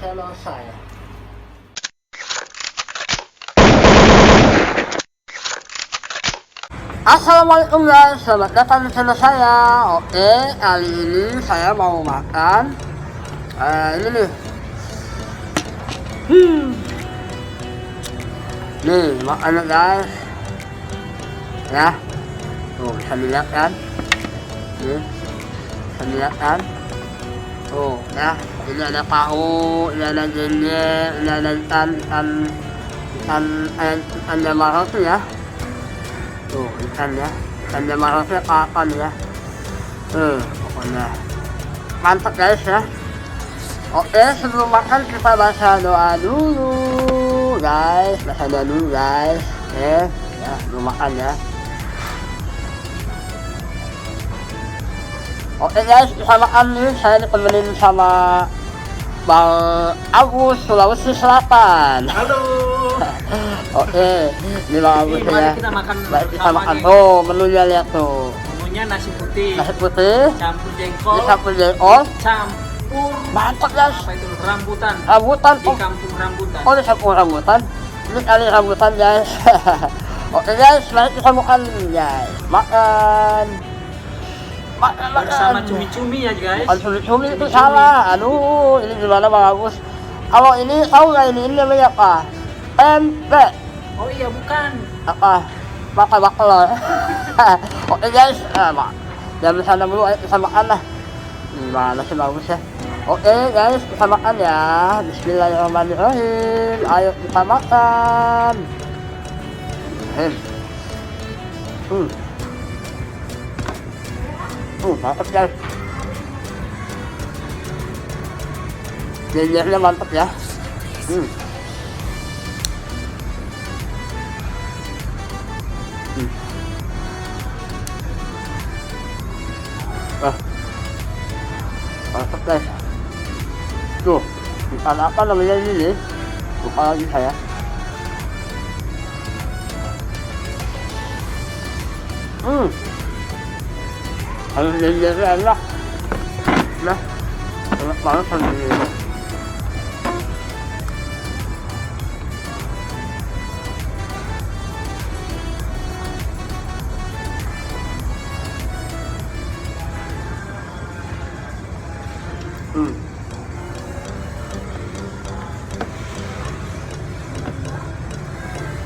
channel saya. Assalamualaikum guys, selamat datang di channel saya. Oke, kali ini saya mau makan ini nih. Nih, makannya guys. Ya. Tuh, bisa dilihat kan? Nih. Bisa dilihat kan? Tuh, ya. Ini ada tahu, ini ada jenye, ini ada ikan jamal tuh ya. Tuh, ikan ya. Ikan jamal tuh kapan ya. Pokoknya mantap guys ya. Oke, sebelum makan kita baca doa dulu guys. Baca doa dulu guys. Ya, sebelum makan ya. Oke guys, kita makan nih. Saya ditemenin sama Bang Agus, Sulawesi Selatan. Halo. Oke, ini Bang Agus ya. Kita makan. Kita makan. Tuh, menunya lihat tuh. Menunya nasi putih. Nasi putih. Campur jengkol. Campur jengkol. Campur. Mantap guys. Apa itu rambutan? Rambutan. Di kampung rambutan. Oh, di kampung rambutan. Ini kali rambutan guys. Oke guys, mari kita makan guys. Makan. Bersama cumi-cumi ya guys. Cumi itu salah. Aduh, ini gimana Bang Agus? Kalau ini tahu nggak ini namanya apa? Tempe. Oh iya bukan. Apa? Bakal loh. Oke guys, jangan bersana dulu, ayo kita makan lah. Gimana sih bagus ya? Oke guys, kita makan ya. Bismillahirrahmanirrahim. Ayo kita makan. Mantap guys. Jenjernya mantap ya. Mantap guys. Tuh, bukan apa namanya ini nih. Lupa lagi saya. Kalau jenjernya enak. Nah, enak banget sama ini.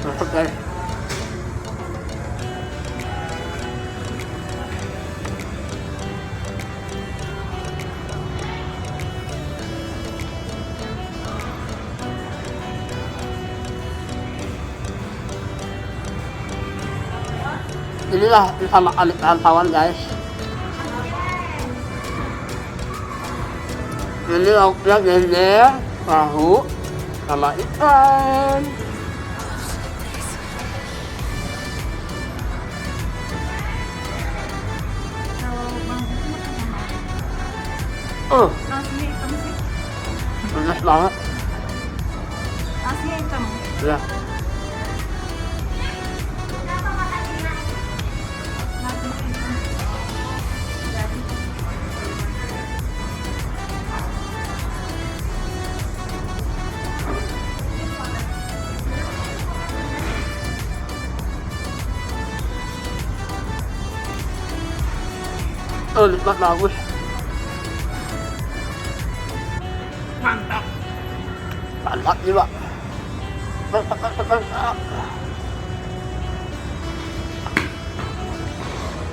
Mantap guys. Inilah kita makan ikan tawar guys. Ini lauknya jenjer, tahu, sama ikan. Nasinya hitam sih. Pedas banget. Nasinya hitam. Ya. Nasinya hitam. Jadi. Nikmat bagus. Mantap. Mantap juga. Mantap.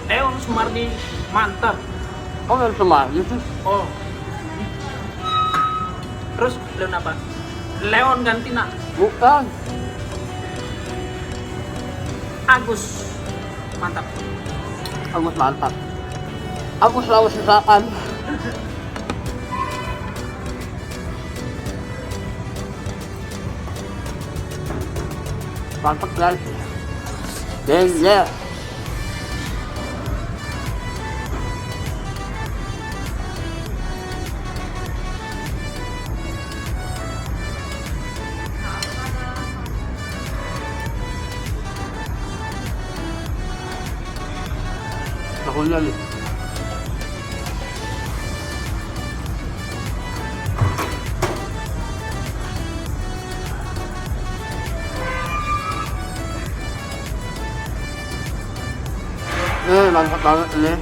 Leon Sumardi mantap. Oh, yang Sumardi sih. Oh. Terus Leon apa? Leon Gantina. Bukan. Agus mantap. Agus mantap. Aku selalu sisakan. Mantap guys. Jenjer. Tahunya nih. mantap banget ini.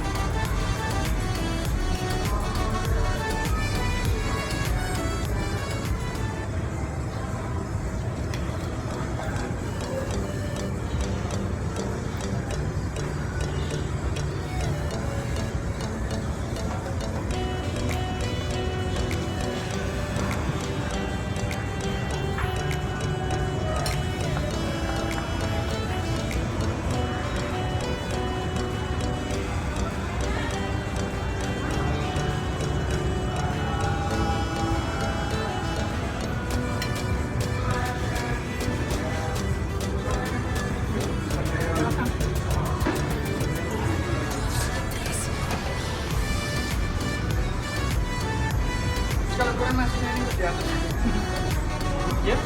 Kalau kurang nasinya ini di atas. Ya.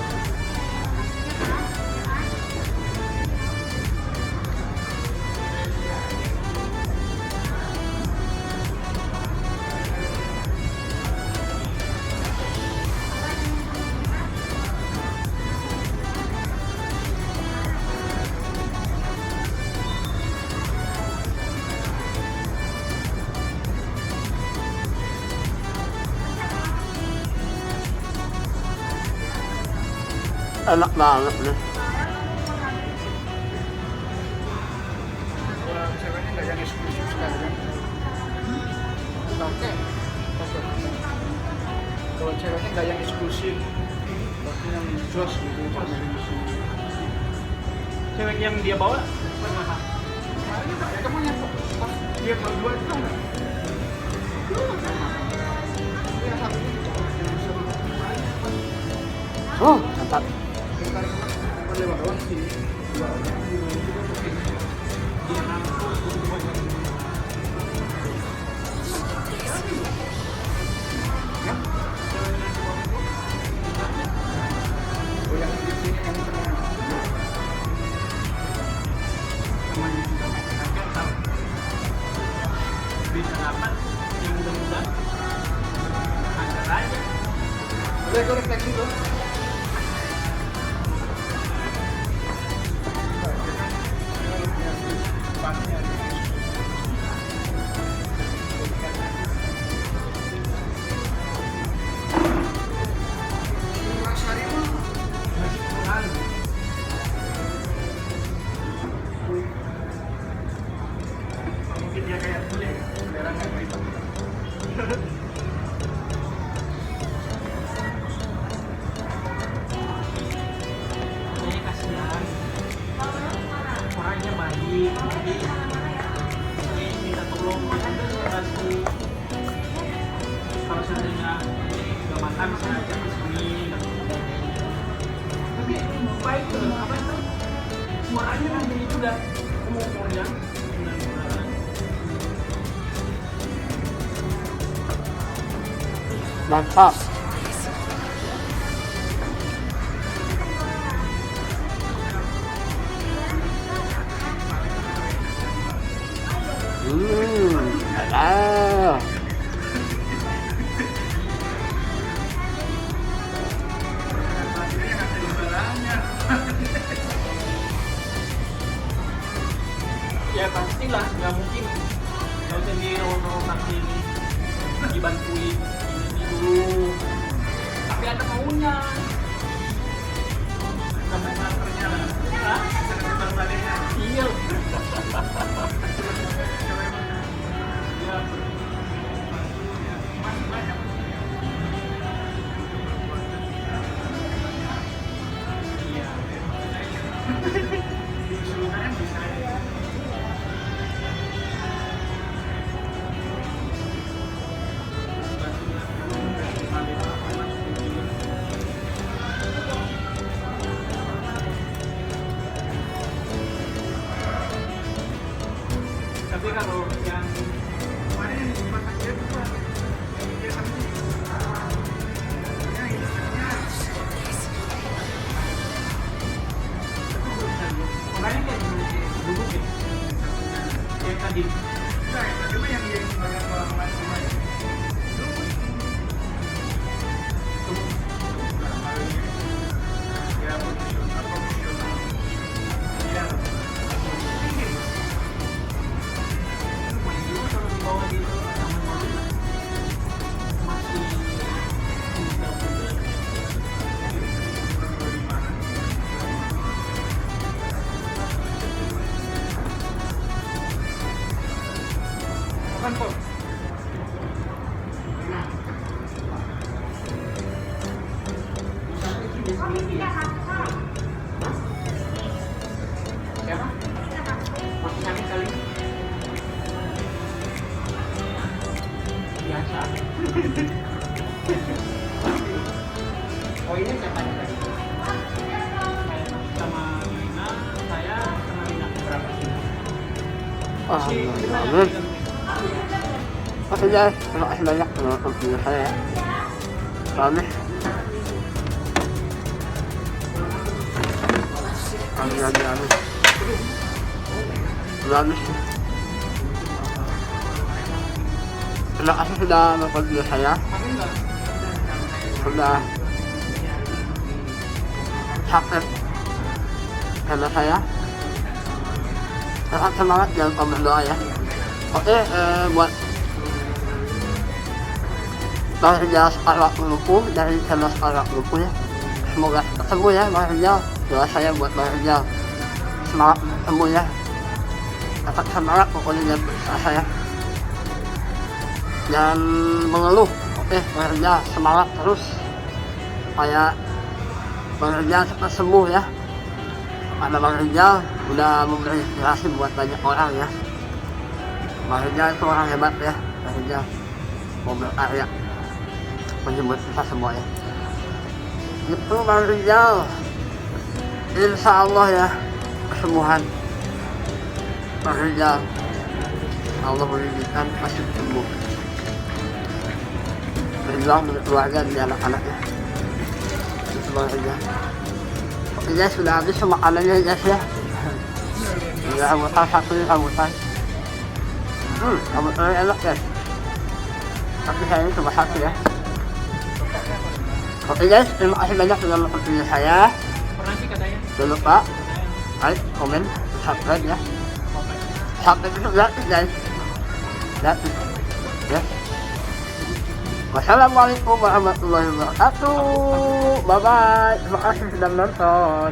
Enak banget nih. Kalau ceweknya nggak yang eksklusif sekali kan? Oke. Kalau ceweknya nggak yang eksklusif, tapi yang jos gitu, cuma di sini. Cewek yang dia bawa bagaimana? Kemarin juga ya kamu yang pas dia berdua itu kan? Dia satu ini yang bisa kemarin pas Oh, mantap. lewat doang sih. Oh yang di sini yang Bisa dapat yang mudah-mudah ada aja. udah itu refleksi tuh. Mungkin dia kayak bule ya, belerangnya kayak itu. Ini kasihan. Orangnya baik, jadi ini minta tolong bantu. Kalau seandainya ini udah makan saya ajak ke sini. Tapi baik tuh, apa itu? Suaranya kan jadi udah umurnya. Mantap. Enak. Ya pastilah, nggak mungkin kalau sendiri orang nanti ini dibantuin ini dulu, tapi ada maunya sampai karakternya lah. Hah? Iya. Ya. Iya. Tapi kalau yang Kemarin yang di tempat kerja itu tuh dia sama ini. Ini orangnya kayak duduk ya, kayak tadi. enggak ya, tapi yang dia banyak orang kemarin. Ya profesional. Iya. Siapa? Masih sakit kali? Biasa. Oh ini siapa tadi? Sama Lina, saya sama Lina berapa sih? Amin. Oke guys, terima kasih banyak menonton video saya. Amin. Amin. Amin. Terima kasih sudah menonton video saya. Sudah subscribe channel saya. Tetap semangat, jangan lupa berdoa ya. Oke, buat Bang Rijal Sekarang Lupu dari channel Sekarang Lupu ya, semoga sembuh ya Bang Rijal. Doa saya buat Bang Rijal semangat sembuh ya, tetap semangat pokoknya jangan berusaha saya, jangan mengeluh. Oke Bang Rijal, semangat terus supaya Bang Rijal cepat sembuh ya, karena Bang Rijal udah memberi inspirasi buat banyak orang ya. Bang Rijal itu orang hebat ya, Bang Rijal mau berkarya menyebut kita semua ya. Itu Bang Rijal, insya Allah ya kesembuhan Bang Rijal, Allah berikan pasti sembuh. Berjuang dengan keluarga dan anak-anaknya. Itu Bang Rijal. Oke guys, sudah habis makanannya guys ya. Ini rambutan satu, ini rambutan. Rambutannya enak guys. Tapi saya ini cuma satu ya. Oke guys, terima kasih banyak sudah menonton video saya. Pernah sih katanya. Jangan lupa like, komen, subscribe ya. Subscribe itu gratis guys. Gratis. Ya. Wassalamualaikum warahmatullahi wabarakatuh. Bye bye. Terima kasih sudah menonton.